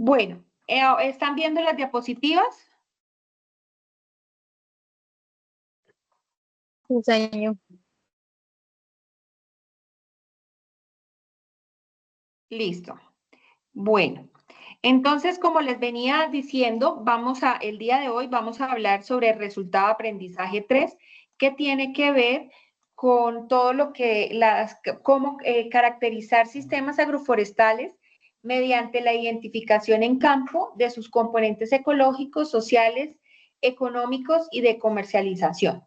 Bueno, ¿están viendo las diapositivas? Sí, señor. Listo. Bueno, entonces, como les venía diciendo, el día de hoy vamos a hablar sobre el resultado de aprendizaje 3, que tiene que ver con todo lo que, cómo caracterizar sistemas agroforestales mediante la identificación en campo de sus componentes ecológicos, sociales, económicos y de comercialización.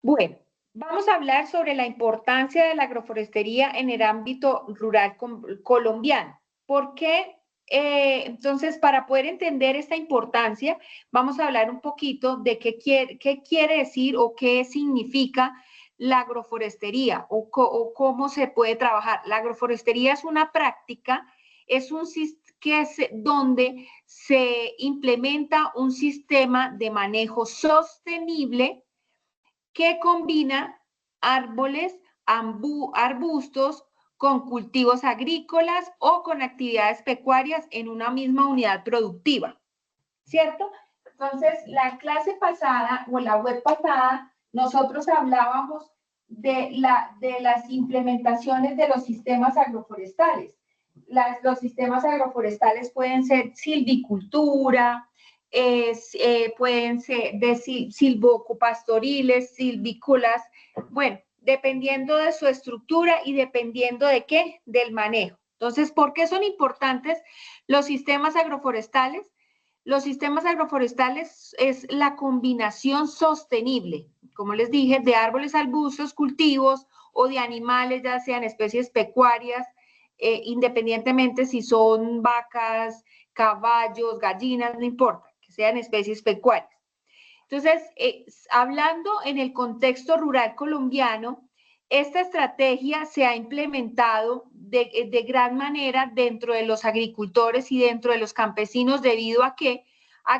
Bueno, vamos a hablar sobre la importancia de la agroforestería en el ámbito rural colombiano. ¿Por qué? Entonces, para poder entender esta importancia, vamos a hablar un poquito de qué quiere decir o qué significa la agroforestería o cómo se puede trabajar. La agroforestería es una práctica, es un donde se implementa un sistema de manejo sostenible que combina árboles, arbustos con cultivos agrícolas o con actividades pecuarias en una misma unidad productiva, ¿cierto? Entonces, la clase pasada o la web pasada, nosotros hablábamos de las implementaciones de los sistemas agroforestales. Los sistemas agroforestales pueden ser silvicultura, pueden ser de silvopastoriles, silvícolas, bueno, dependiendo de su estructura y dependiendo de qué, del manejo. Entonces, ¿por qué son importantes los sistemas agroforestales? Los sistemas agroforestales es la combinación sostenible, como les dije, de árboles, arbustos, cultivos o de animales, ya sean especies pecuarias, independientemente si son vacas, caballos, gallinas, no importa, que sean especies pecuarias. Entonces, hablando en el contexto rural colombiano, esta estrategia se ha implementado de gran manera dentro de los agricultores y dentro de los campesinos debido a que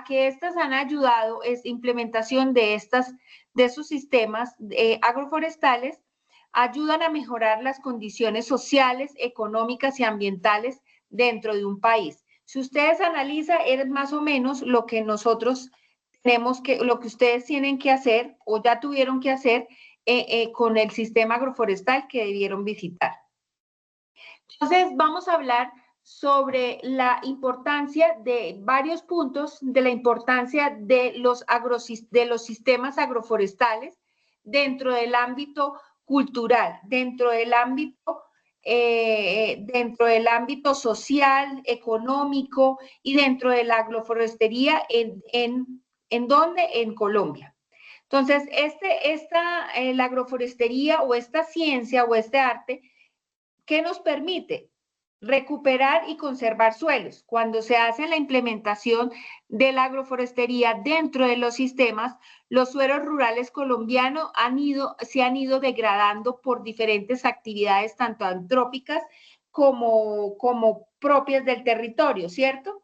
estas han ayudado, es implementación de esos sistemas agroforestales, ayudan a mejorar las condiciones sociales, económicas y ambientales dentro de un país. Si ustedes analizan, es más o menos lo que nosotros lo que ustedes tienen que hacer o ya tuvieron que hacer con el sistema agroforestal que debieron visitar. Entonces, vamos a hablar sobre la importancia de varios puntos, de la importancia de los sistemas agroforestales dentro del ámbito cultural, dentro del ámbito social, económico y dentro de la agroforestería ¿en dónde? En Colombia. Entonces, la agroforestería o esta ciencia o este arte, ¿qué nos permite? Recuperar y conservar suelos. Cuando se hace la implementación de la agroforestería dentro de los sistemas, los suelos rurales colombianos se han ido degradando por diferentes actividades, tanto antrópicas como propias del territorio, ¿cierto?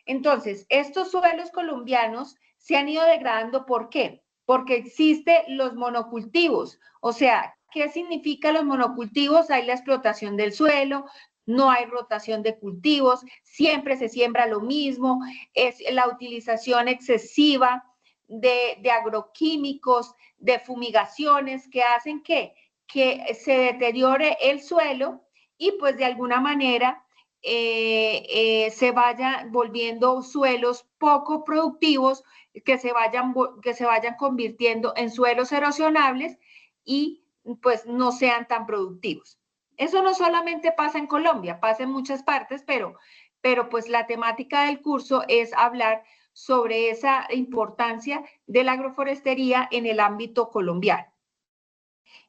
Entonces, estos suelos colombianos se han ido degradando, ¿por qué? Porque existen los monocultivos. O sea, ¿qué significa los monocultivos? Hay la explotación del suelo, no hay rotación de cultivos, siempre se siembra lo mismo, es la utilización excesiva de agroquímicos, de fumigaciones que hacen que se deteriore el suelo y pues de alguna manera se vayan volviendo suelos poco productivos, que se vayan convirtiendo en suelos erosionables y pues no sean tan productivos. Eso no solamente pasa en Colombia, pasa en muchas partes, pero pues la temática del curso es hablar sobre esa importancia de la agroforestería en el ámbito colombiano.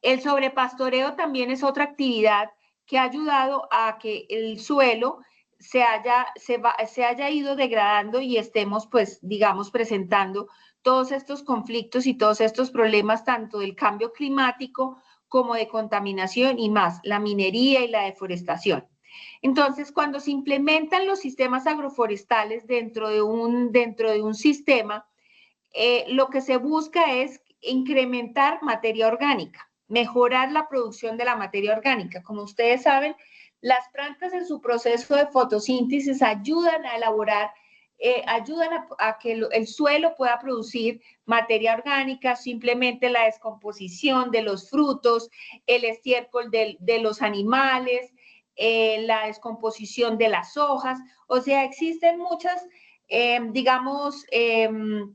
El sobrepastoreo también es otra actividad que ha ayudado a que el suelo se haya ido degradando y estemos, pues, digamos, presentando todos estos conflictos y todos estos problemas, tanto del cambio climático como de contaminación y más, la minería y la deforestación. Entonces, cuando se implementan los sistemas agroforestales dentro de un sistema, lo que se busca es incrementar materia orgánica, mejorar la producción de la materia orgánica. Como ustedes saben, Las plantas en su proceso de fotosíntesis ayudan a elaborar, ayudan a que el suelo pueda producir materia orgánica, simplemente la descomposición de los frutos, el estiércol de los animales, la descomposición de las hojas. O sea, existen muchas, digamos,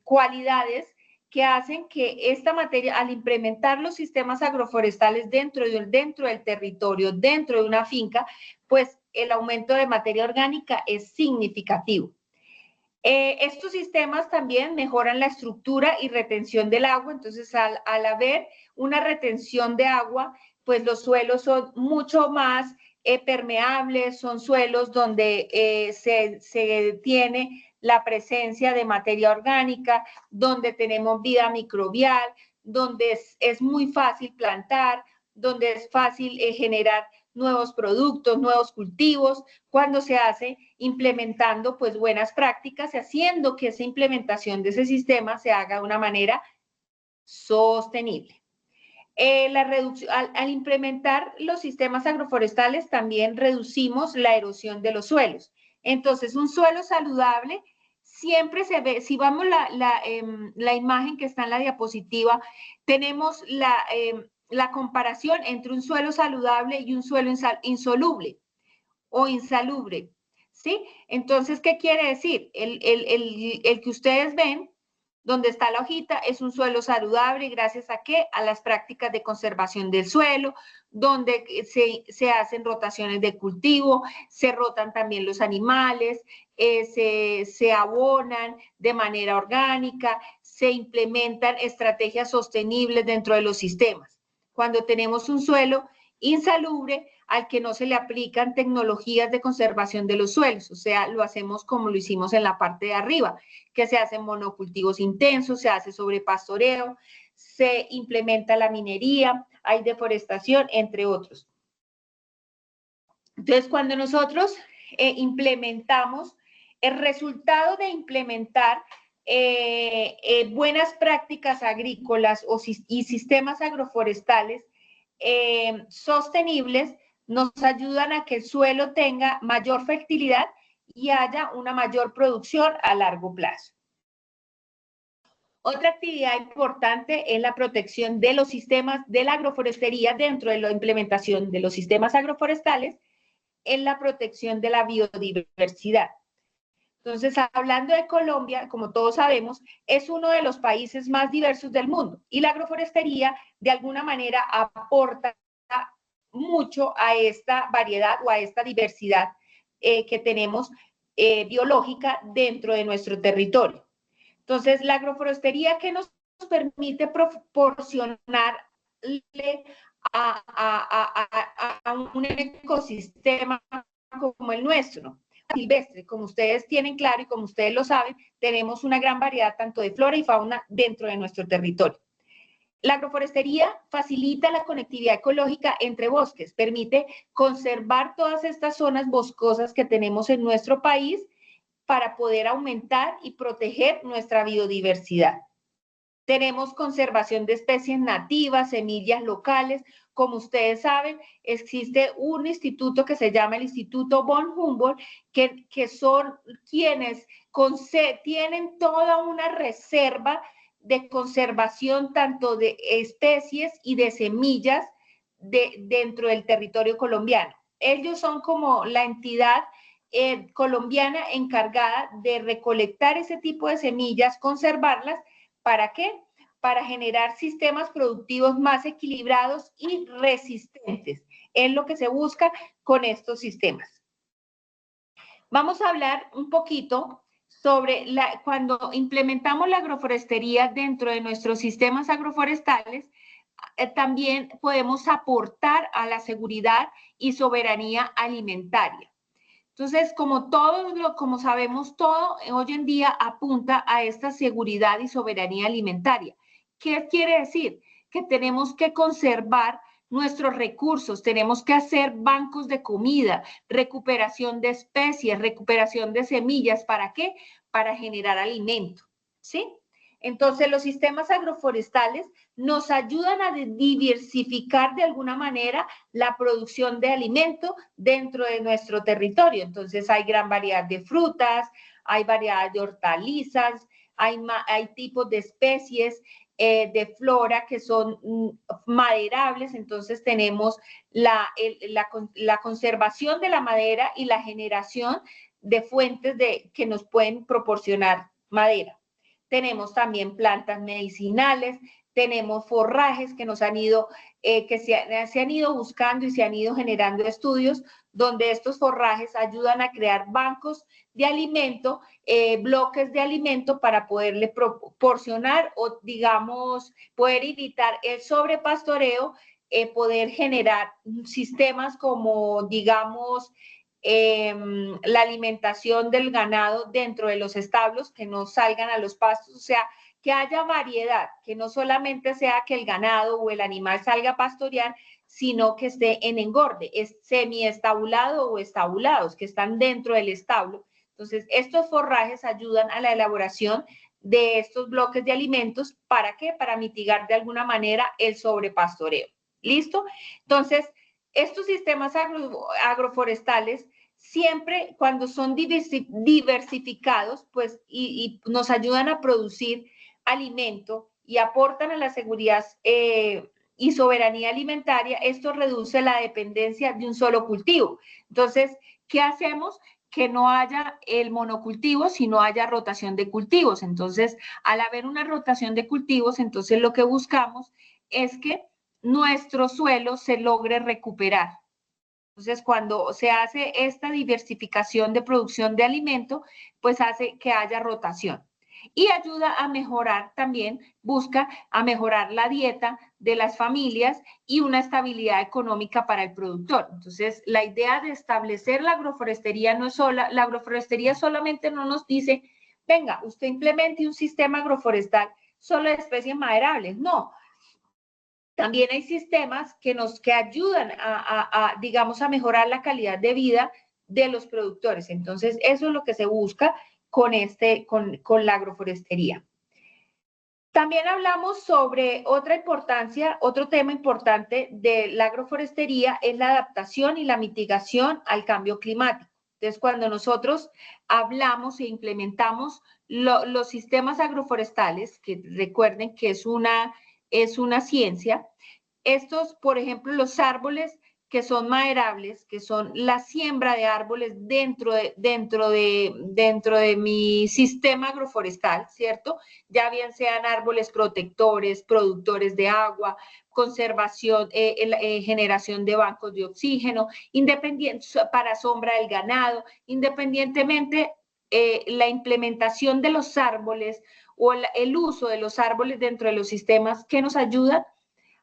cualidades que hacen que esta materia, al implementar los sistemas agroforestales dentro del territorio, dentro de una finca, pues el aumento de materia orgánica es significativo. Estos sistemas también mejoran la estructura y retención del agua, entonces al haber una retención de agua, pues los suelos son mucho más permeables, son suelos donde se tiene la presencia de materia orgánica, donde tenemos vida microbial, donde es muy fácil plantar, donde es fácil generar nuevos productos, nuevos cultivos, cuando se hace implementando pues buenas prácticas y haciendo que esa implementación de ese sistema se haga de una manera sostenible. Al implementar los sistemas agroforestales también reducimos la erosión de los suelos. Entonces, un suelo saludable siempre se ve, si vamos la imagen que está en la diapositiva, tenemos la comparación entre un suelo saludable y un suelo insoluble o insalubre, ¿sí? Entonces, ¿qué quiere decir? El que ustedes ven, donde está la hojita, es un suelo saludable, gracias a qué? A las prácticas de conservación del suelo, donde se hacen rotaciones de cultivo, se rotan también los animales, se abonan de manera orgánica, se implementan estrategias sostenibles dentro de los sistemas. Cuando tenemos un suelo insalubre, al que no se le aplican tecnologías de conservación de los suelos, o sea, lo hacemos como lo hicimos en la parte de arriba, que se hacen monocultivos intensos, se hace sobrepastoreo, se implementa la minería, hay deforestación, entre otros. Entonces, cuando nosotros implementamos, el resultado de implementar buenas prácticas agrícolas y sistemas agroforestales sostenibles nos ayudan a que el suelo tenga mayor fertilidad y haya una mayor producción a largo plazo. Otra actividad importante es la protección de los sistemas de la agroforestería dentro de la implementación de los sistemas agroforestales, en la protección de la biodiversidad. Entonces, hablando de Colombia, como todos sabemos, es uno de los países más diversos del mundo y la agroforestería de alguna manera aporta mucho a esta variedad o a esta diversidad que tenemos biológica dentro de nuestro territorio. Entonces, la agroforestería que nos permite proporcionarle a un ecosistema como el nuestro, silvestre, como ustedes tienen claro y como ustedes lo saben, tenemos una gran variedad tanto de flora y fauna dentro de nuestro territorio. La agroforestería facilita la conectividad ecológica entre bosques, permite conservar todas estas zonas boscosas que tenemos en nuestro país para poder aumentar y proteger nuestra biodiversidad. Tenemos conservación de especies nativas, semillas locales. Como ustedes saben, existe un instituto que se llama el Instituto von Humboldt, que son quienes tienen toda una reserva de conservación tanto de especies y de semillas dentro del territorio colombiano. Ellos son como la entidad colombiana encargada de recolectar ese tipo de semillas, conservarlas. ¿Para qué? Para generar sistemas productivos más equilibrados y resistentes. Es lo que se busca con estos sistemas. Vamos a hablar un poquito sobre cuando implementamos la agroforestería dentro de nuestros sistemas agroforestales, también podemos aportar a la seguridad y soberanía alimentaria. Entonces, como sabemos, todo hoy en día apunta a esta seguridad y soberanía alimentaria. ¿Qué quiere decir? Que tenemos que conservar nuestros recursos, tenemos que hacer bancos de comida, recuperación de especies, recuperación de semillas. ¿Para qué? Para generar alimento, ¿sí? Entonces, los sistemas agroforestales nos ayudan a diversificar de alguna manera la producción de alimento dentro de nuestro territorio. Entonces, hay gran variedad de frutas, hay variedad de hortalizas, hay tipos de especies de flora que son maderables. Entonces, tenemos la conservación de la madera y la generación de fuentes que nos pueden proporcionar madera. Tenemos también plantas medicinales, tenemos forrajes que nos han ido, que se han ido buscando y se han ido generando estudios donde estos forrajes ayudan a crear bancos de alimento, bloques de alimento para poderle proporcionar o, digamos, poder evitar el sobrepastoreo, poder generar sistemas como, digamos, la alimentación del ganado dentro de los establos, que no salgan a los pastos, o sea, que haya variedad, que no solamente sea que el ganado o el animal salga a pastorear, sino que esté en engorde, es semiestabulado o estabulados, que están dentro del establo. Entonces, estos forrajes ayudan a la elaboración de estos bloques de alimentos. ¿Para qué? Para mitigar de alguna manera el sobrepastoreo. ¿Listo? Entonces, estos sistemas agroforestales siempre cuando son diversificados, pues, y nos ayudan a producir alimento y aportan a la seguridad y soberanía alimentaria, esto reduce la dependencia de un solo cultivo. Entonces, ¿qué hacemos? Que no haya el monocultivo, sino haya rotación de cultivos. Entonces, al haber una rotación de cultivos, entonces lo que buscamos es que nuestro suelo se logre recuperar. Entonces, cuando se hace esta diversificación de producción de alimento, pues hace que haya rotación. Y ayuda a mejorar también, busca a mejorar la dieta de las familias y una estabilidad económica para el productor. Entonces, la idea de establecer la agroforestería no es sola, la agroforestería solamente no nos dice, venga, usted implemente un sistema agroforestal solo de especies maderables. No, también hay sistemas que ayudan digamos, a mejorar la calidad de vida de los productores. Entonces, eso es lo que se busca con la agroforestería. También hablamos sobre otro tema importante de la agroforestería es la adaptación y la mitigación al cambio climático. Entonces, cuando nosotros hablamos e implementamos los sistemas agroforestales, que recuerden que es una ciencia, estos, por ejemplo, los árboles que son maderables, que son la siembra de árboles dentro de mi sistema agroforestal, ¿cierto? Ya bien sean árboles protectores, productores de agua, conservación, generación de bancos de oxígeno, para sombra del ganado, independientemente la implementación de los árboles o el uso de los árboles dentro de los sistemas que nos ayudan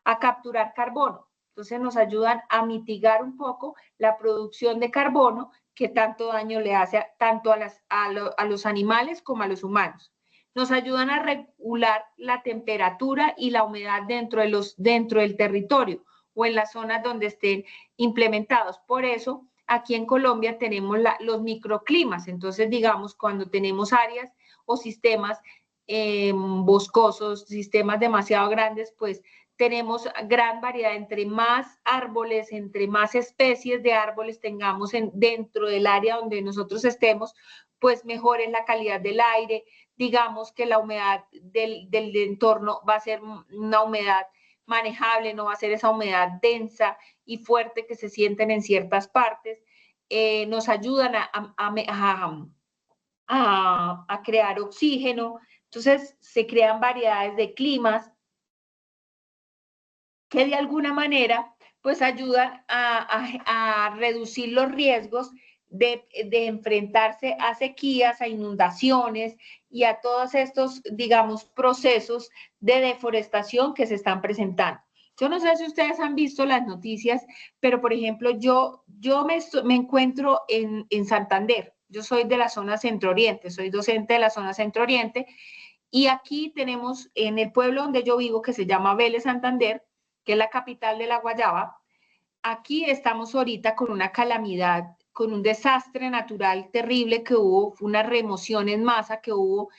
a capturar carbono. Entonces nos ayudan a mitigar un poco la producción de carbono que tanto daño le hace tanto a los animales como a los humanos. Nos ayudan a regular la temperatura y la humedad dentro del territorio o en las zonas donde estén implementados. Por eso, aquí en Colombia tenemos los microclimas. Entonces, digamos, cuando tenemos áreas o sistemas boscosos, sistemas demasiado grandes, pues tenemos gran variedad, entre más árboles, entre más especies de árboles tengamos dentro del área donde nosotros estemos, pues mejor es la calidad del aire, digamos que la humedad del entorno va a ser una humedad manejable, no va a ser esa humedad densa y fuerte que se sienten en ciertas partes, nos ayudan a crear oxígeno, entonces se crean variedades de climas, que de alguna manera pues ayudan a reducir los riesgos de enfrentarse a sequías, a inundaciones y a todos estos, digamos, procesos de deforestación que se están presentando. Yo no sé si ustedes han visto las noticias, pero por ejemplo, yo me encuentro en Santander. Yo soy de la zona centro-oriente, soy docente de la zona centro-oriente, y aquí tenemos en el pueblo donde yo vivo, que se llama Vélez Santander, que es la capital de la guayaba, aquí estamos ahorita con una calamidad con un desastre natural terrible que hubo, fue una remoción en masa que hubo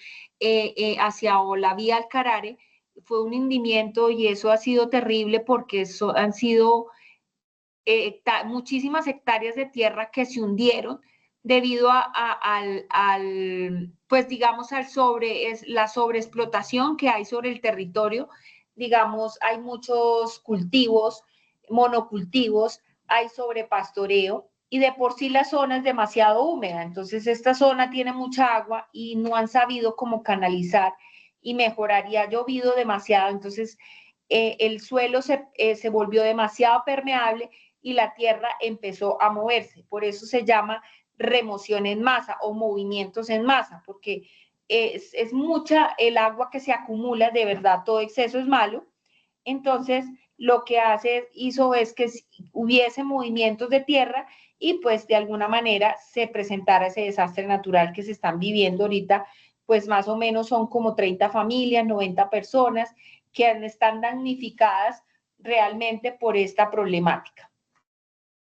hacia la vía Alcarare, fue un hundimiento y eso ha sido terrible porque han sido muchísimas hectáreas de tierra que se hundieron debido pues digamos, la sobreexplotación que hay sobre el territorio. Digamos, hay muchos cultivos, monocultivos, hay sobrepastoreo y de por sí la zona es demasiado húmeda. Entonces, esta zona tiene mucha agua y no han sabido cómo canalizar y mejorar. Y ha llovido demasiado, entonces el suelo se volvió demasiado permeable y la tierra empezó a moverse. Por eso se llama remoción en masa o movimientos en masa, porque es mucha el agua que se acumula, de verdad, todo exceso es malo. Entonces, lo que hizo es que hubiese movimientos de tierra y pues de alguna manera se presentara ese desastre natural que se están viviendo ahorita, pues más o menos son como 30 familias, 90 personas que están damnificadas realmente por esta problemática.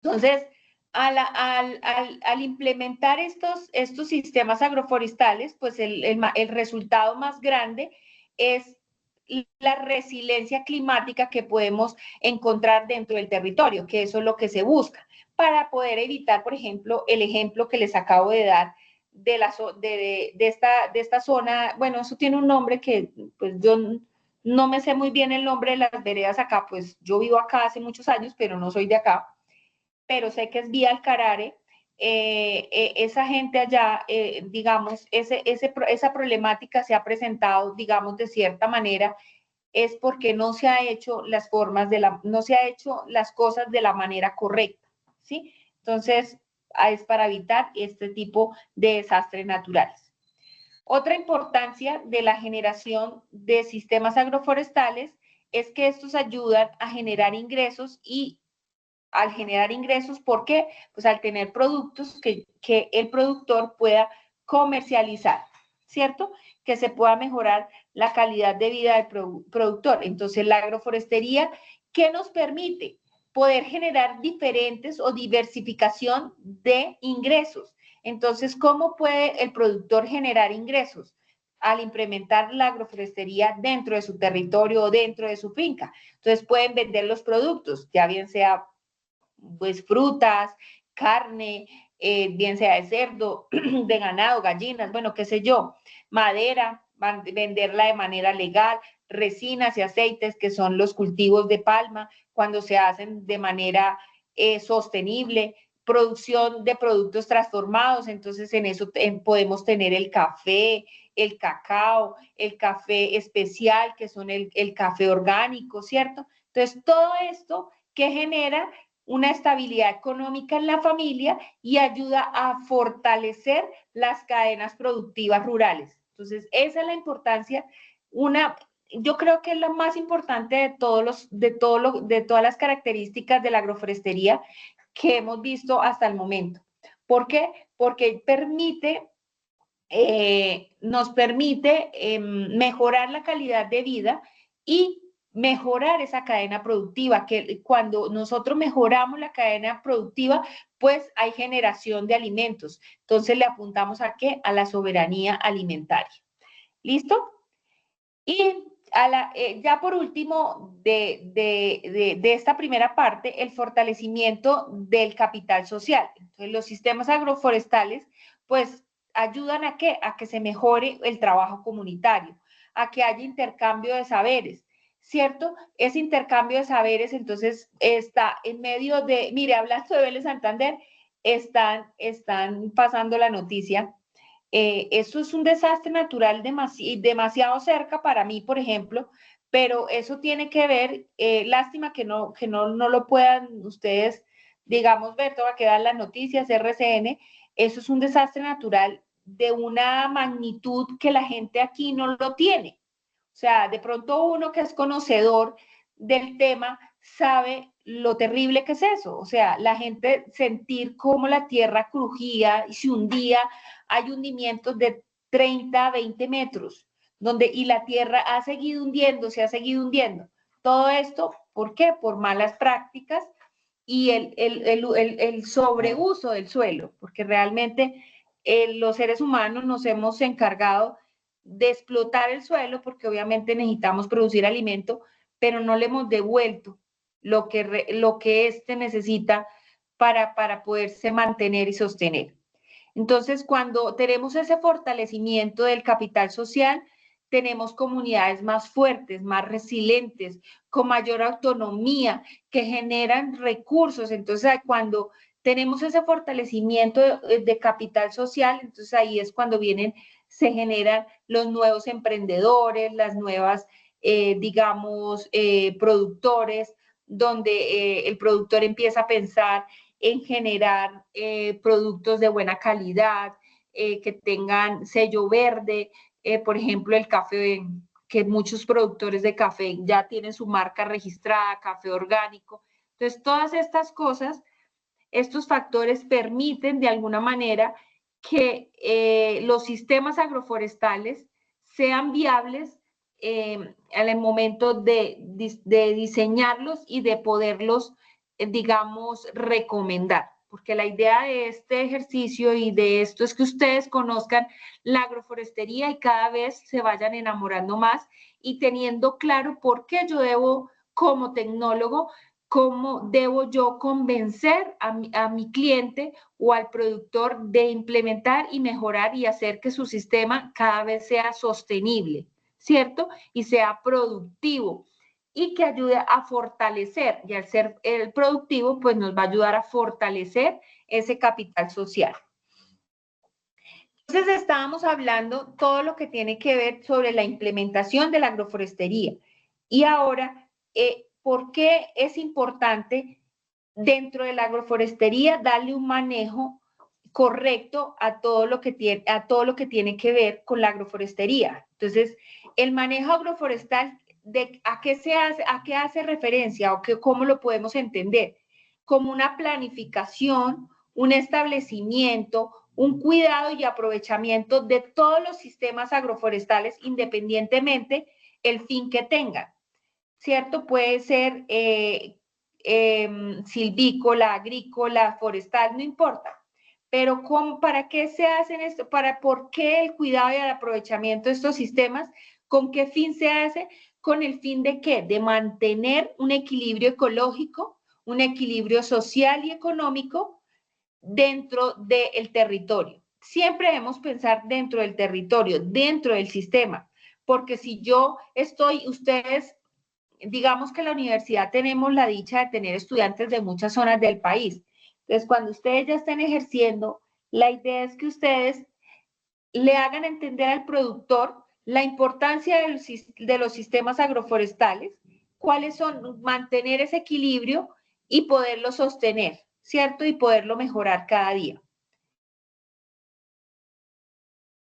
Entonces, al implementar estos sistemas agroforestales, pues el resultado más grande es la resiliencia climática que podemos encontrar dentro del territorio, que eso es lo que se busca, para poder evitar, por ejemplo, el ejemplo que les acabo de dar de esta zona. Bueno, eso tiene un nombre que pues yo no me sé muy bien el nombre de las veredas acá, pues yo vivo acá hace muchos años, pero no soy de acá, pero sé que es vía Alcarare. Esa gente allá, digamos, esa problemática se ha presentado, digamos, de cierta manera, es porque no se ha hecho no se ha hecho las cosas de la manera correcta, ¿sí? Entonces, es para evitar este tipo de desastres naturales. Otra importancia de la generación de sistemas agroforestales es que estos ayudan a generar ingresos y al generar ingresos, ¿por qué? Pues al tener productos que el productor pueda comercializar, ¿cierto? Que se pueda mejorar la calidad de vida del productor. Entonces, la agroforestería, ¿qué nos permite? Poder generar diferentes o diversificación de ingresos. Entonces, ¿cómo puede el productor generar ingresos? Al implementar la agroforestería dentro de su territorio o dentro de su finca. Entonces, pueden vender los productos, ya bien sea pues frutas, carne, bien sea de cerdo, de ganado, gallinas, bueno, qué sé yo, madera, venderla de manera legal, resinas y aceites, que son los cultivos de palma, cuando se hacen de manera sostenible, producción de productos transformados, entonces en eso podemos tener el café, el cacao, el café especial, que son el café orgánico, ¿cierto? Entonces, todo esto que genera una estabilidad económica en la familia y ayuda a fortalecer las cadenas productivas rurales. Entonces, esa es la importancia, yo creo que es la más importante de todas las características de la agroforestería que hemos visto hasta el momento. ¿Por qué? Porque nos permite mejorar la calidad de vida y mejorar esa cadena productiva, que cuando nosotros mejoramos la cadena productiva, pues hay generación de alimentos. Entonces le apuntamos a qué? A la soberanía alimentaria. ¿Listo? Y ya por último, de esta primera parte, el fortalecimiento del capital social. Entonces, los sistemas agroforestales, pues, ayudan a qué? A que se mejore el trabajo comunitario, a que haya intercambio de saberes, ¿cierto? Ese intercambio de saberes, entonces, está en medio mire, hablando de Vélez Santander, están pasando la noticia. Eso es un desastre natural demasiado cerca para mí, por ejemplo, pero eso tiene que ver, lástima que no lo puedan ustedes, digamos, ver, todo va a quedar las noticias, RCN, eso es un desastre natural de una magnitud que la gente aquí no lo tiene. O sea, de pronto uno que es conocedor del tema sabe lo terrible que es eso. O sea, la gente sentir cómo la tierra crujía y se hundía, hay hundimientos de 30, 20 metros, y la tierra ha seguido hundiendo, se ha seguido hundiendo. Todo esto, ¿por qué? Por malas prácticas y el sobreuso del suelo, porque realmente los seres humanos nos hemos encargado de explotar el suelo porque obviamente necesitamos producir alimento, pero no le hemos devuelto lo que éste necesita para poderse mantener y sostener. Entonces, cuando tenemos ese fortalecimiento del capital social, tenemos comunidades más fuertes, más resilientes, con mayor autonomía, que generan recursos. Entonces, cuando tenemos ese fortalecimiento de capital social, entonces ahí es cuando se generan los nuevos emprendedores, las nuevas, digamos, productores, donde el productor empieza a pensar en generar productos de buena calidad, que tengan sello verde, por ejemplo, el café, que muchos productores de café ya tienen su marca registrada, café orgánico. Entonces, todas estas cosas, estos factores permiten de alguna manera que los sistemas agroforestales sean viables en el momento de diseñarlos y de poderlos, digamos, recomendar. Porque la idea de este ejercicio y de esto es que ustedes conozcan la agroforestería y cada vez se vayan enamorando más y teniendo claro por qué yo debo, como tecnólogo, cómo debo yo convencer a mi cliente o al productor de implementar y mejorar y hacer que su sistema cada vez sea sostenible, ¿cierto? Y sea productivo y que ayude a fortalecer, y al ser el productivo, pues nos va a ayudar a fortalecer ese capital social. Entonces estábamos hablando todo lo que tiene que ver sobre la implementación de la agroforestería. Y ahora, ¿por qué es importante dentro de la agroforestería darle un manejo correcto a todo lo que tiene que ver con la agroforestería? Entonces, el manejo agroforestal, ¿a qué hace referencia o cómo lo podemos entender? Como una planificación, un establecimiento, un cuidado y aprovechamiento de todos los sistemas agroforestales, independientemente el fin que tengan, ¿cierto? Puede ser silvícola, agrícola, forestal, no importa. Pero ¿para qué se hacen esto? ¿Por qué el cuidado y el aprovechamiento de estos sistemas? ¿Con qué fin se hace? ¿Con el fin de qué? De mantener un equilibrio ecológico, un equilibrio social y económico dentro del territorio. Siempre debemos pensar dentro del territorio, dentro del sistema, porque si yo estoy, ustedes, digamos que en la universidad tenemos la dicha de tener estudiantes de muchas zonas del país. Entonces, cuando ustedes ya estén ejerciendo, la idea es que ustedes le hagan entender al productor la importancia de los sistemas agroforestales, cuáles son, mantener ese equilibrio y poderlo sostener, ¿cierto? Y poderlo mejorar cada día.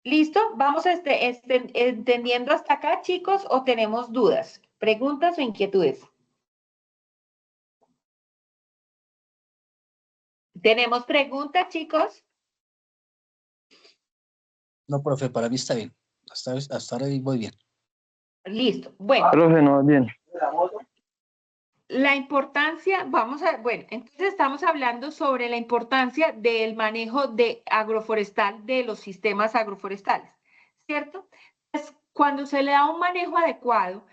¿Listo? ¿Vamos entendiendo hasta acá, chicos, o tenemos dudas, preguntas o inquietudes? ¿Tenemos preguntas, chicos? No, profe, para mí está bien. Hasta ahora voy bien. Listo. Bueno. Profe, no, bien. La importancia, bueno, entonces estamos hablando sobre la importancia del manejo agroforestal, de los sistemas agroforestales, ¿cierto? Entonces, cuando se le da un manejo adecuado,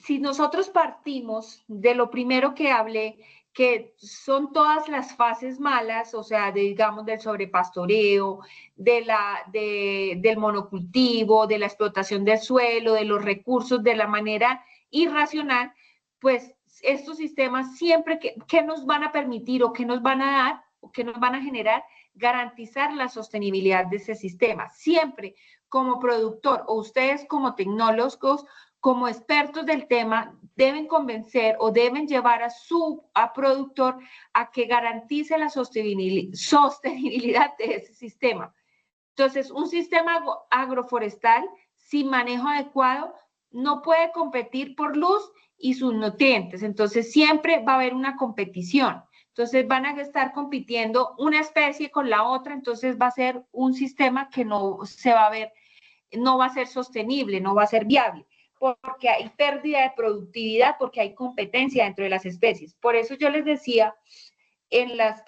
si nosotros partimos de lo primero que hablé, que son todas las fases malas, o sea, digamos del sobrepastoreo, del monocultivo, de la explotación del suelo, de los recursos, de la manera irracional, pues estos sistemas siempre que nos van a permitir o que nos van a dar o que nos van a generar garantizar la sostenibilidad de ese sistema. Siempre como productor o ustedes como tecnólogos, como expertos del tema, deben convencer o deben llevar a productor a que garantice la sostenibilidad de ese sistema. Entonces, un sistema agroforestal sin manejo adecuado no puede competir por luz y sus nutrientes. Entonces, siempre va a haber una competición. Entonces, van a estar compitiendo una especie con la otra. Entonces, va a ser un sistema que no se va a ver, no va a ser sostenible, no va a ser viable, porque hay pérdida de productividad, porque hay competencia dentro de las especies. Por eso yo les decía en la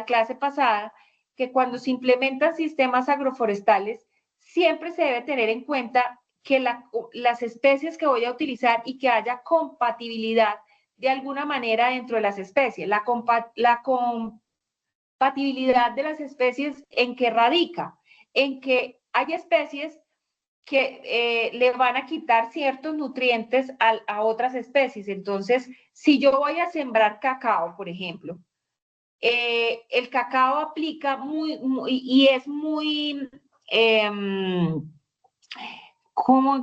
clase pasada, que cuando se implementan sistemas agroforestales, siempre se debe tener en cuenta que las especies que voy a utilizar y que haya compatibilidad de alguna manera dentro de las especies. La compatibilidad de las especies, ¿en qué radica? En que hay especies que le van a quitar ciertos nutrientes a otras especies. Entonces, si yo voy a sembrar cacao, por ejemplo, el cacao aplica y es muy,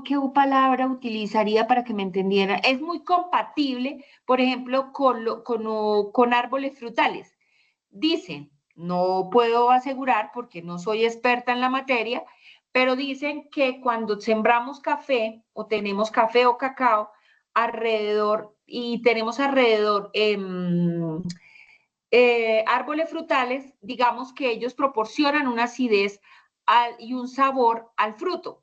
¿qué palabra utilizaría para que me entendiera? Es muy compatible, por ejemplo, con árboles frutales. Dicen, no puedo asegurar porque no soy experta en la materia, pero dicen que cuando sembramos café o tenemos café o cacao alrededor y tenemos alrededor árboles frutales, digamos que ellos proporcionan una acidez y un sabor al fruto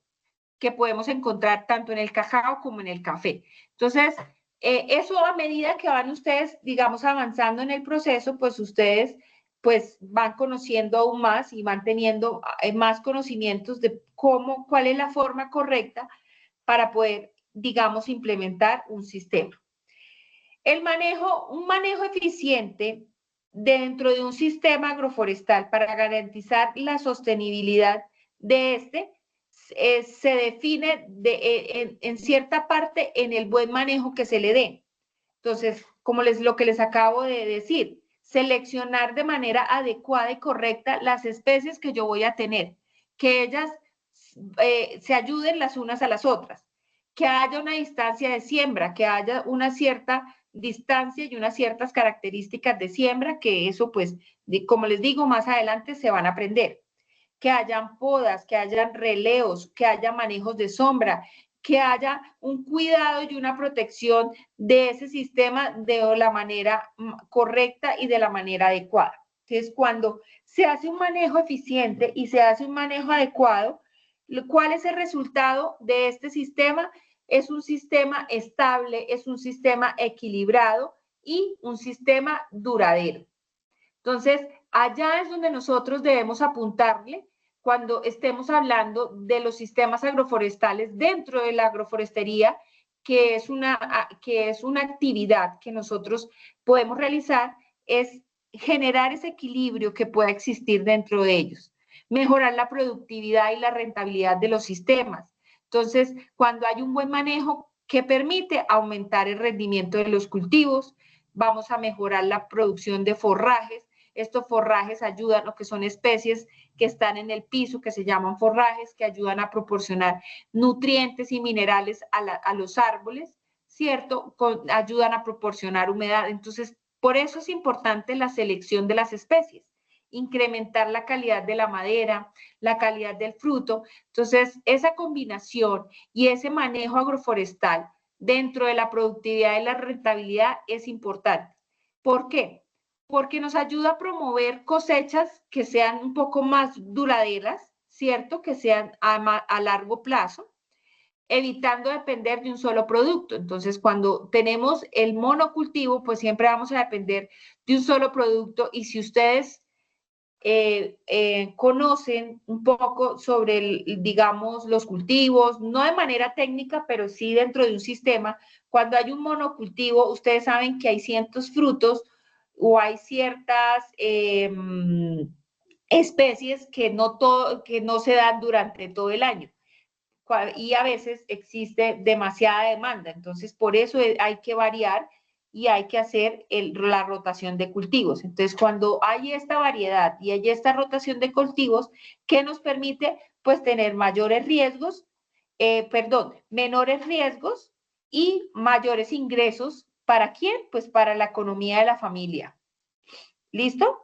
que podemos encontrar tanto en el cacao como en el café. Entonces, eso a medida que van ustedes, digamos, avanzando en el proceso, pues ustedes pues van conociendo aún más y van teniendo más conocimientos de cuál es la forma correcta para poder, digamos, implementar un sistema. Un manejo eficiente dentro de un sistema agroforestal para garantizar la sostenibilidad de se define en cierta parte en el buen manejo que se le dé. Entonces, como lo que les acabo de decir, seleccionar de manera adecuada y correcta las especies que yo voy a tener, que ellas se ayuden las unas a las otras, que haya una distancia de siembra, que haya una cierta distancia y unas ciertas características de siembra, que eso pues, como les digo, más adelante se van a aprender. Que hayan podas, que hayan releos, que haya manejos de sombra, que haya un cuidado y una protección de ese sistema de la manera correcta y de la manera adecuada. Entonces, cuando se hace un manejo eficiente y se hace un manejo adecuado, ¿cuál es el resultado de este sistema? Es un sistema estable, es un sistema equilibrado y un sistema duradero. Entonces, allá es donde nosotros debemos apuntarle cuando estemos hablando de los sistemas agroforestales dentro de la agroforestería, que es una actividad que nosotros podemos realizar, es generar ese equilibrio que pueda existir dentro de ellos, mejorar la productividad y la rentabilidad de los sistemas. Entonces, cuando hay un buen manejo que permite aumentar el rendimiento de los cultivos, vamos a mejorar la producción de forrajes. Estos forrajes ayudan, lo que son especies que están en el piso, que se llaman forrajes, que ayudan a proporcionar nutrientes y minerales a los árboles, ¿cierto? Ayudan a proporcionar humedad. Entonces, por eso es importante la selección de las especies, incrementar la calidad de la madera, la calidad del fruto. Entonces, esa combinación y ese manejo agroforestal dentro de la productividad y la rentabilidad es importante. ¿Por qué? Porque nos ayuda a promover cosechas que sean un poco más duraderas, ¿cierto? Que sean a largo plazo, evitando depender de un solo producto. Entonces, cuando tenemos el monocultivo, pues siempre vamos a depender de un solo producto. Y si ustedes conocen un poco sobre, digamos, los cultivos, no de manera técnica, pero sí dentro de un sistema, cuando hay un monocultivo, ustedes saben que hay ciertos frutos o hay ciertas especies que no se dan durante todo el año y a veces existe demasiada demanda. Entonces, por eso hay que variar y hay que hacer la rotación de cultivos. Entonces, cuando hay esta variedad y hay esta rotación de cultivos, ¿qué nos permite? Pues tener menores riesgos y mayores ingresos. ¿Para quién? Pues para la economía de la familia. ¿Listo?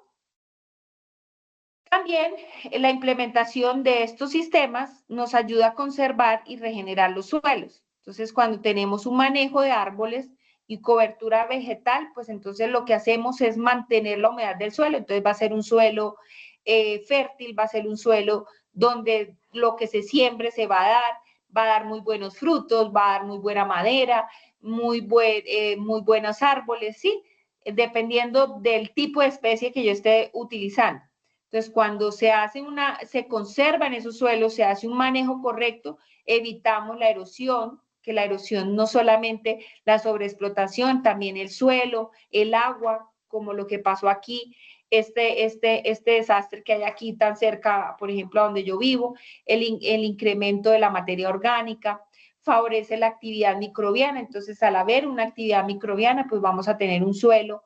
También la implementación de estos sistemas nos ayuda a conservar y regenerar los suelos. Entonces, cuando tenemos un manejo de árboles y cobertura vegetal, pues entonces lo que hacemos es mantener la humedad del suelo. Entonces va a ser un suelo fértil, va a ser un suelo donde lo que se siembre se va a dar muy buenos frutos, va a dar muy buena madera, muy buenos árboles, ¿sí? dependiendo del tipo de especie que yo esté utilizando. Entonces, cuando se conservan esos suelos, se hace un manejo correcto, evitamos la erosión, que la erosión no solamente la sobreexplotación, también el suelo, el agua, como lo que pasó aquí, este desastre que hay aquí tan cerca, por ejemplo, a donde yo vivo, el incremento de la materia orgánica, favorece la actividad microbiana. Entonces, al haber una actividad microbiana, pues vamos a tener un suelo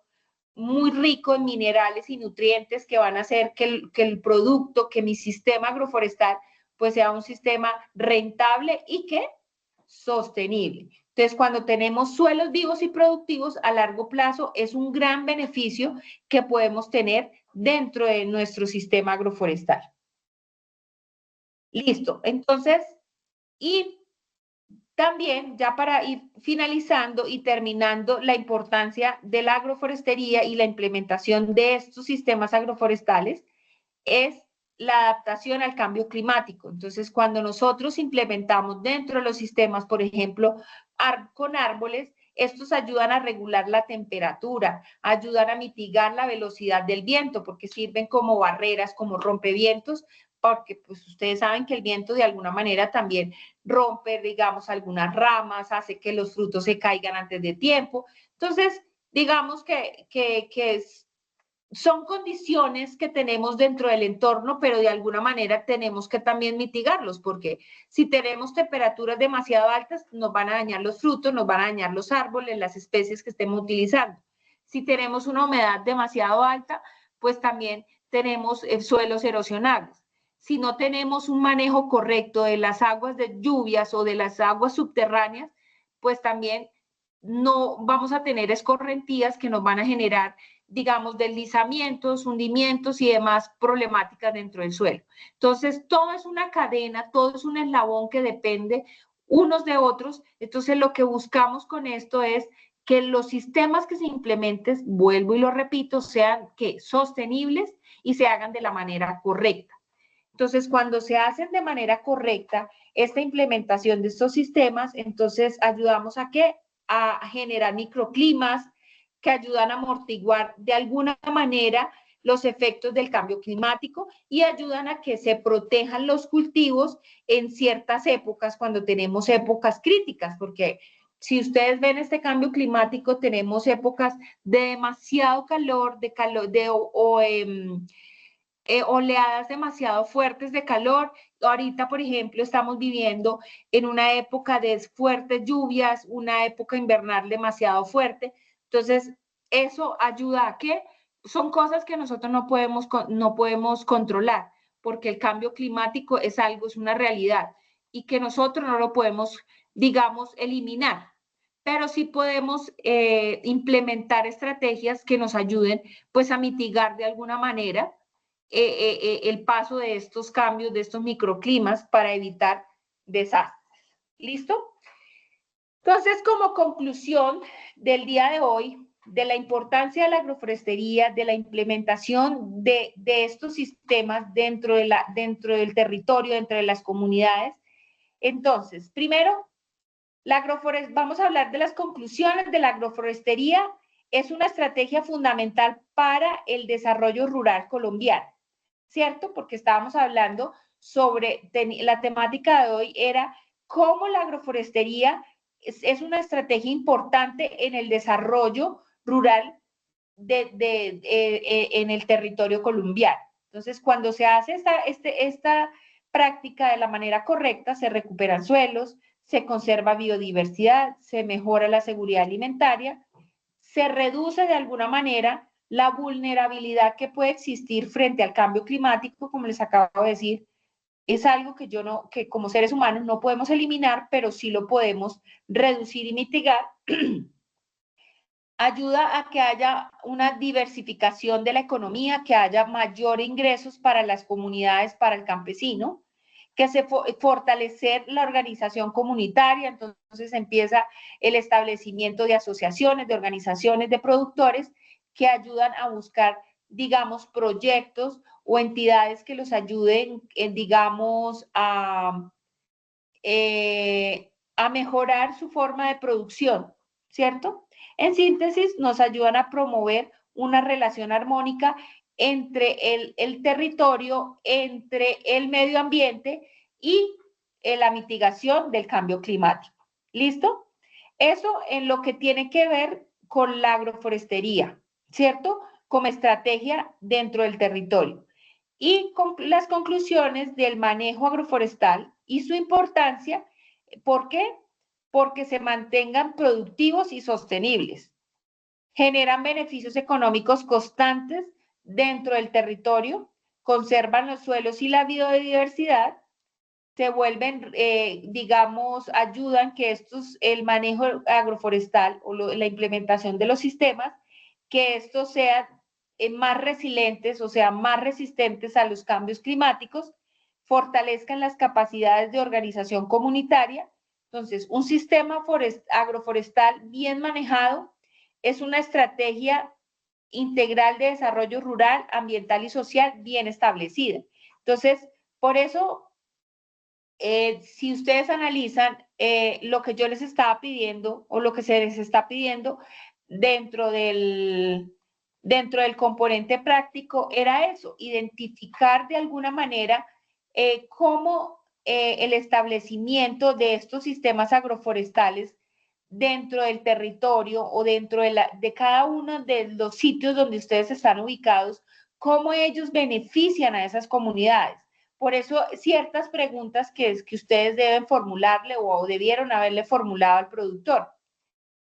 muy rico en minerales y nutrientes que van a hacer que el producto, que mi sistema agroforestal, pues sea un sistema rentable y que sostenible. Entonces, cuando tenemos suelos vivos y productivos a largo plazo, es un gran beneficio que podemos tener dentro de nuestro sistema agroforestal. Listo. Entonces, y también, ya para ir finalizando y terminando, la importancia de la agroforestería y la implementación de estos sistemas agroforestales es la adaptación al cambio climático. Entonces, cuando nosotros implementamos dentro de los sistemas, por ejemplo, con árboles, estos ayudan a regular la temperatura, ayudan a mitigar la velocidad del viento, porque sirven como barreras, como rompevientos, porque pues ustedes saben que el viento de alguna manera también rompe, digamos, algunas ramas, hace que los frutos se caigan antes de tiempo. Entonces, digamos que son condiciones que tenemos dentro del entorno, pero de alguna manera tenemos que también mitigarlos, porque si tenemos temperaturas demasiado altas, nos van a dañar los frutos, nos van a dañar los árboles, las especies que estemos utilizando. Si tenemos una humedad demasiado alta, pues también tenemos suelos erosionables. Si no tenemos un manejo correcto de las aguas de lluvias o de las aguas subterráneas, pues también no vamos a tener escorrentías que nos van a generar, digamos, deslizamientos, hundimientos y demás problemáticas dentro del suelo. Entonces, todo es una cadena, todo es un eslabón que depende unos de otros. Entonces, lo que buscamos con esto es que los sistemas que se implementen, vuelvo y lo repito, sean sostenibles y se hagan de la manera correcta. Entonces, cuando se hacen de manera correcta esta implementación de estos sistemas, entonces ayudamos a generar microclimas que ayudan a amortiguar de alguna manera los efectos del cambio climático y ayudan a que se protejan los cultivos en ciertas épocas, cuando tenemos épocas críticas, porque si ustedes ven este cambio climático, tenemos épocas de demasiado calor, oleadas demasiado fuertes de calor. Ahorita, por ejemplo, estamos viviendo en una época de fuertes lluvias, una época invernal demasiado fuerte. Entonces, eso ayuda a que son cosas que nosotros no podemos controlar, porque el cambio climático es algo, es una realidad, y que nosotros no lo podemos, digamos, eliminar. Pero sí podemos implementar estrategias que nos ayuden, pues, a mitigar de alguna manera el paso de estos cambios, de estos microclimas para evitar desastres. ¿Listo? Entonces, como conclusión del día de hoy, de la importancia de la agroforestería, de la implementación de estos sistemas dentro del territorio, dentro de las comunidades. Entonces, primero, vamos a hablar de las conclusiones de la agroforestería. Es una estrategia fundamental para el desarrollo rural colombiano, ¿cierto? Porque estábamos hablando sobre, la temática de hoy era cómo la agroforestería es una estrategia importante en el desarrollo rural en el territorio colombiano. Entonces, cuando se hace esta práctica de la manera correcta, se recuperan suelos, se conserva biodiversidad, se mejora la seguridad alimentaria, se reduce de alguna manera la vulnerabilidad que puede existir frente al cambio climático, como les acabo de decir. Es algo que como seres humanos no podemos eliminar, pero sí lo podemos reducir y mitigar. Ayuda a que haya una diversificación de la economía, que haya mayor ingresos para las comunidades, para el campesino, que se fortalecer la organización comunitaria. Entonces empieza el establecimiento de asociaciones, de organizaciones de productores que ayudan a buscar, digamos, proyectos o entidades que los ayuden, digamos, a mejorar su forma de producción, ¿cierto? En síntesis, nos ayudan a promover una relación armónica entre el territorio, entre el medio ambiente y la mitigación del cambio climático. ¿Listo? Eso en lo que tiene que ver con la agroforestería, ¿cierto? Como estrategia dentro del territorio. Y con las conclusiones del manejo agroforestal y su importancia. ¿Por qué? Porque se mantengan productivos y sostenibles. Generan beneficios económicos constantes dentro del territorio, conservan los suelos y la biodiversidad, se vuelven, digamos, ayudan que el manejo agroforestal o la implementación de los sistemas, que estos sean más resilientes, o sea, más resistentes a los cambios climáticos, fortalezcan las capacidades de organización comunitaria. Entonces, un sistema agroforestal bien manejado es una estrategia integral de desarrollo rural, ambiental y social bien establecida. Entonces, por eso, si ustedes analizan lo que yo les estaba pidiendo o lo que se les está pidiendo dentro del componente práctico, era eso, identificar de alguna manera cómo el establecimiento de estos sistemas agroforestales dentro del territorio o dentro de cada uno de los sitios donde ustedes están ubicados, cómo ellos benefician a esas comunidades. Por eso, ciertas preguntas que ustedes deben formularle o debieron haberle formulado al productor.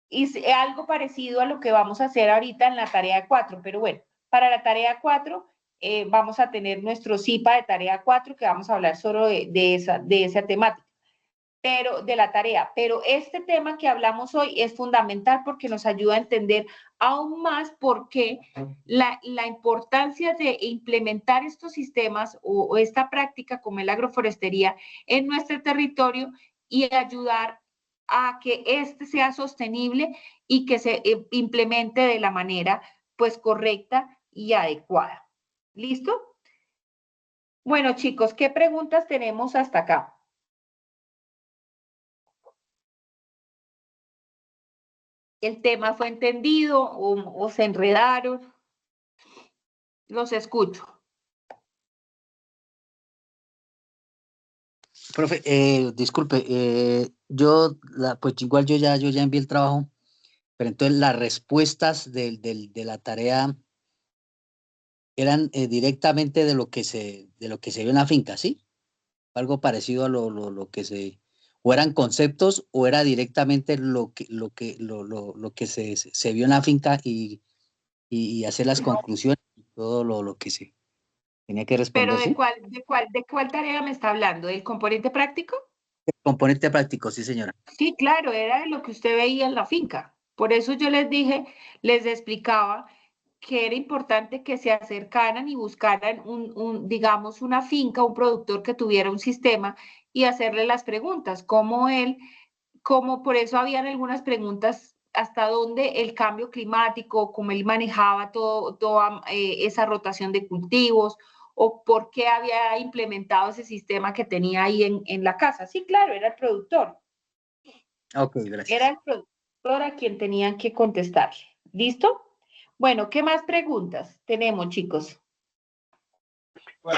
Y algo parecido a lo que vamos a hacer ahorita en la tarea 4, pero bueno, para la tarea 4 vamos a tener nuestro CIPA de tarea 4, que vamos a hablar solo de esa temática, pero de la tarea. Pero este tema que hablamos hoy es fundamental porque nos ayuda a entender aún más por qué la importancia de implementar estos sistemas o esta práctica como la agroforestería en nuestro territorio y ayudar a que este sea sostenible y que se implemente de la manera pues correcta y adecuada. ¿Listo? Bueno, chicos, ¿qué preguntas tenemos hasta acá? ¿El tema fue entendido o se enredaron? Los escucho. Profe, disculpe, pues igual yo ya envié el trabajo, pero entonces las respuestas de la tarea eran directamente de lo que se vio en la finca, ¿sí? Algo parecido a lo que o eran conceptos o era directamente lo que se vio en la finca y hacer las conclusiones y todo lo que se tenía que ¿Pero responder, ¿sí? de cuál tarea me está hablando? ¿Del componente práctico? Componente práctico, sí, señora. Sí, claro, era de lo que usted veía en la finca. Por eso yo les dije, les explicaba que era importante que se acercaran y buscaran digamos, una finca, un productor que tuviera un sistema y hacerle las preguntas, como por eso habían algunas preguntas hasta dónde el cambio climático, cómo él manejaba toda esa rotación de cultivos, o por qué había implementado ese sistema que tenía ahí en la casa. Sí, claro, era el productor. Ok, Era gracias. el productor a quien tenían que contestarle. ¿Listo? Bueno, ¿qué más preguntas tenemos, chicos?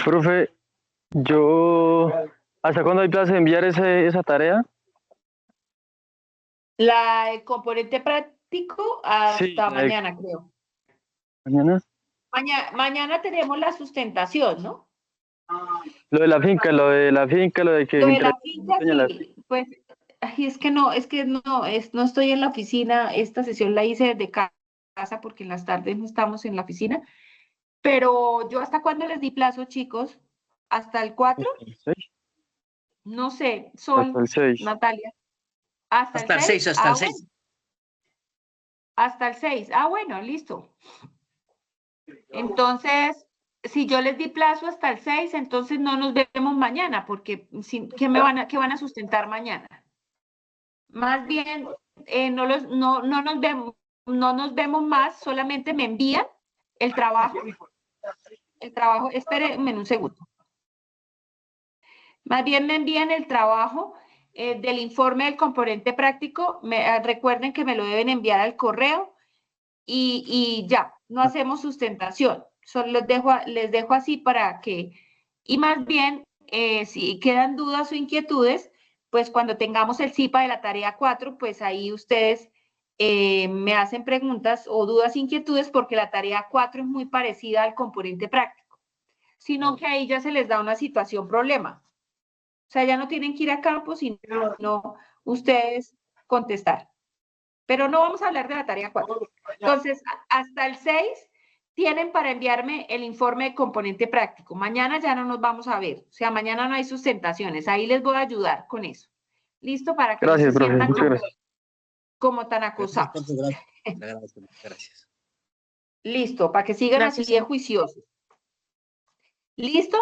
Profe, yo, ¿hasta cuándo hay plazo de enviar esa tarea? El componente práctico Sí, hasta mañana, creo. mañana. Mañana tenemos la sustentación, ¿no? Lo de la finca, lo de que Lo me de la entregue finca, la sí, pues, ay, no estoy en la oficina, esta sesión la hice desde casa porque en las tardes no estamos en la oficina, pero yo ¿hasta cuándo les di plazo, chicos? ¿Hasta el 4? No sé, hasta Sol, el 6. Natalia, ¿hasta el Hasta el 6? 6, hasta Ah, el bueno, 6. hasta el 6. Ah, bueno, listo. Entonces, si yo les di plazo hasta el 6, entonces no nos vemos mañana, porque ¿qué van a sustentar mañana? Más bien, no nos vemos más, solamente me envían el trabajo. Espérenme un segundo. Más bien me envían el trabajo del informe del componente práctico, recuerden que me lo deben enviar al correo y ya, no hacemos sustentación. Solo les dejo así para que, y más bien, si quedan dudas o inquietudes, pues cuando tengamos el CIPA de la tarea 4, pues ahí ustedes me hacen preguntas o dudas, inquietudes, porque la tarea 4 es muy parecida al componente práctico, sino que ahí ya se les da una situación problema. O sea, ya no tienen que ir a campo, sino ustedes contestar. Pero no vamos a hablar de la tarea 4. Entonces, hasta el 6 tienen para enviarme el informe de componente práctico. Mañana ya no nos vamos a ver. O sea, mañana no hay sustentaciones. Ahí les voy a ayudar con eso. ¿Listo? Para que Gracias, no se profe. sientan Muchas gracias. como tan Gracias, acosados. profe, gracias. Le agradezco, gracias. Listo, para que sigan Gracias. así de juiciosos. ¿Listo?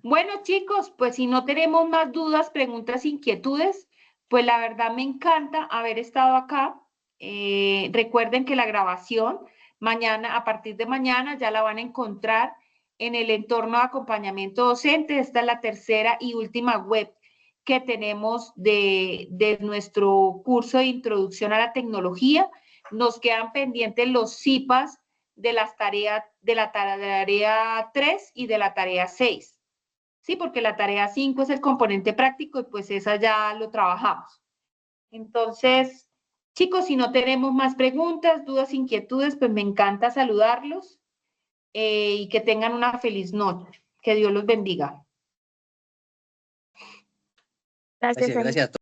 Bueno, chicos, pues si no tenemos más dudas, preguntas, inquietudes, pues la verdad me encanta haber estado acá. Recuerden que la grabación mañana, a partir de mañana, ya la van a encontrar en el entorno de acompañamiento docente. Esta es la tercera y última web que tenemos de nuestro curso de introducción a la tecnología. Nos quedan pendientes los CIPAs de las tareas, de la tarea 3 y de la tarea 6. Sí, porque la tarea 5 es el componente práctico y pues esa ya lo trabajamos. Entonces, chicos, si no tenemos más preguntas, dudas, inquietudes, pues me encanta saludarlos y que tengan una feliz noche. Que Dios los bendiga. Gracias, Gracias a todos.